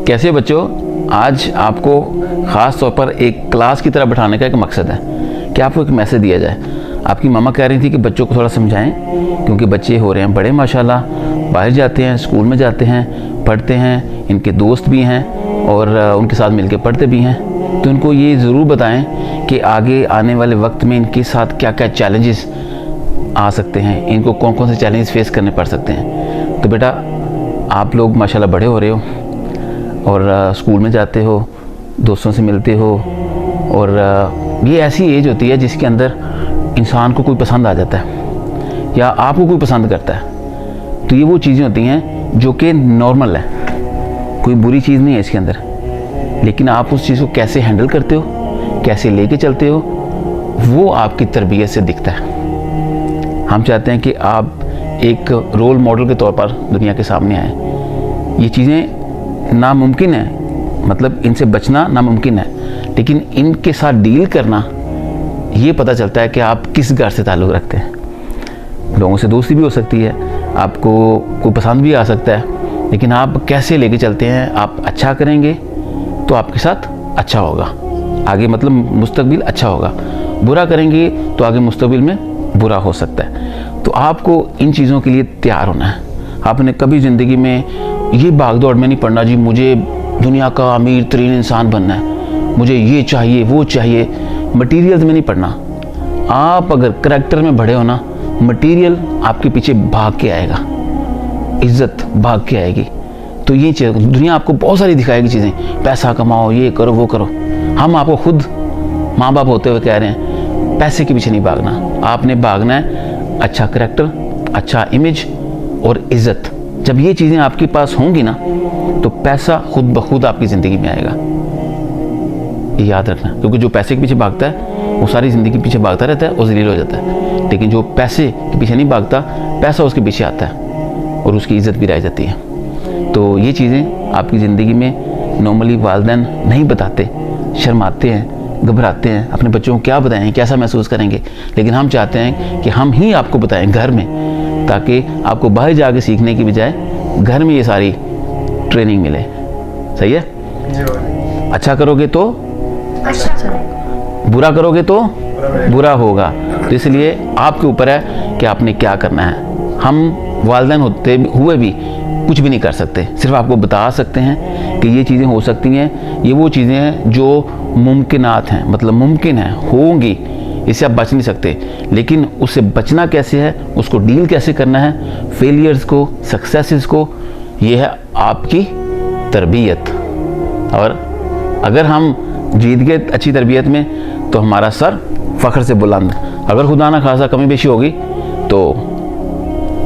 कैसे बच्चों, आज आपको ख़ास तौर पर एक क्लास की तरह बैठाने का एक मकसद है कि आपको एक मैसेज दिया जाए। आपकी मामा कह रही थी कि बच्चों को थोड़ा समझाएं, क्योंकि बच्चे हो रहे हैं बड़े माशाल्लाह, बाहर जाते हैं, स्कूल में जाते हैं, पढ़ते हैं, इनके दोस्त भी हैं और उनके साथ मिलकर पढ़ते भी हैं। तो इनको ये ज़रूर बताएं कि आगे आने वाले वक्त में इनके साथ क्या क्या चैलेंजेस आ सकते हैं, इनको कौन कौन से चैलेंजेस फेस करने पड़ सकते हैं। तो बेटा, आप लोग माशाल्लाह बड़े हो रहे हो और स्कूल में जाते हो, दोस्तों से मिलते हो, और ये ऐसी एज होती है जिसके अंदर इंसान को कोई पसंद आ जाता है या आपको कोई पसंद करता है। तो ये वो चीज़ें होती हैं जो कि नॉर्मल है, कोई बुरी चीज़ नहीं है इसके अंदर, लेकिन आप उस चीज़ को कैसे हैंडल करते हो, कैसे लेके चलते हो, वो आपकी तरबियत से दिखता है। हम चाहते हैं कि आप एक रोल मॉडल के तौर पर दुनिया के सामने आए। ये चीज़ें नामुमकिन है, मतलब इनसे बचना नामुमकिन है, लेकिन इनके साथ डील करना ये पता चलता है कि आप किस घर से ताल्लुक़ रखते हैं। लोगों से दोस्ती भी हो सकती है, आपको कोई पसंद भी आ सकता है, लेकिन आप कैसे लेके चलते हैं। आप अच्छा करेंगे तो आपके साथ अच्छा होगा, आगे मतलब मुस्तकबिल अच्छा होगा। बुरा करेंगे तो आगे मुस्तकबिल में बुरा हो सकता है। तो आपको इन चीज़ों के लिए तैयार होना है। आपने कभी ज़िंदगी में ये भाग दौड़ में नहीं पड़ना, जी मुझे दुनिया का अमीर तरीन इंसान बनना है, मुझे ये चाहिए वो चाहिए, मटीरियल्स में नहीं पड़ना। आप अगर करैक्टर में बढ़े हो ना, मटीरियल आपके पीछे भाग के आएगा, इज्जत भाग के आएगी। तो ये चीज़ दुनिया आपको बहुत सारी दिखाएगी चीज़ें, पैसा कमाओ, ये करो वो करो। हम आपको खुद माँ बाप होते हुए कह रहे हैं पैसे के पीछे नहीं भागना, आपने भागना है अच्छा करैक्टर, अच्छा इमेज और इज्जत। जब ये चीज़ें आपके पास होंगी ना, तो पैसा खुद ब खुद आपकी ज़िंदगी में आएगा। ये याद रखना, क्योंकि जो पैसे के पीछे भागता है वो सारी ज़िंदगी के पीछे भागता रहता है और ज़लील हो जाता है। लेकिन जो पैसे के पीछे नहीं भागता, पैसा उसके पीछे आता है और उसकी इज़्ज़त भी रह जाती है। तो ये चीज़ें आपकी ज़िंदगी में नॉर्मली वालिदैन नहीं बताते, शर्माते हैं, घबराते हैं, अपने बच्चों को क्या बताएं, कैसा महसूस करेंगे। लेकिन हम चाहते हैं कि हम ही आपको बताएं घर में, ताकि आपको बाहर जाके सीखने की बजाय घर में ये सारी ट्रेनिंग मिले। सही है? अच्छा करोगे तो अच्छा, बुरा करोगे तो बुरा होगा। तो इसलिए आपके ऊपर है कि आपने क्या करना है। हम वालिदैन होते हुए भी कुछ भी नहीं कर सकते, सिर्फ आपको बता सकते हैं कि ये चीज़ें हो सकती हैं। ये वो चीज़ें हैं जो मुमकिनात हैं, मतलब मुमकिन है, होंगी, इससे आप बच नहीं सकते। लेकिन उससे बचना कैसे है, उसको डील कैसे करना है, फेलियर्स को, सक्सेसेस को, ये है आपकी तरबियत। और अगर हम जीत गए अच्छी तरबियत में तो हमारा सर फ़ख्र से बुलंद। अगर खुदा ना खासा कमी बेशी होगी तो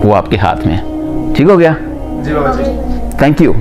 वो आपके हाथ में है। ठीक हो गया? जी बाबा जी। Thank you.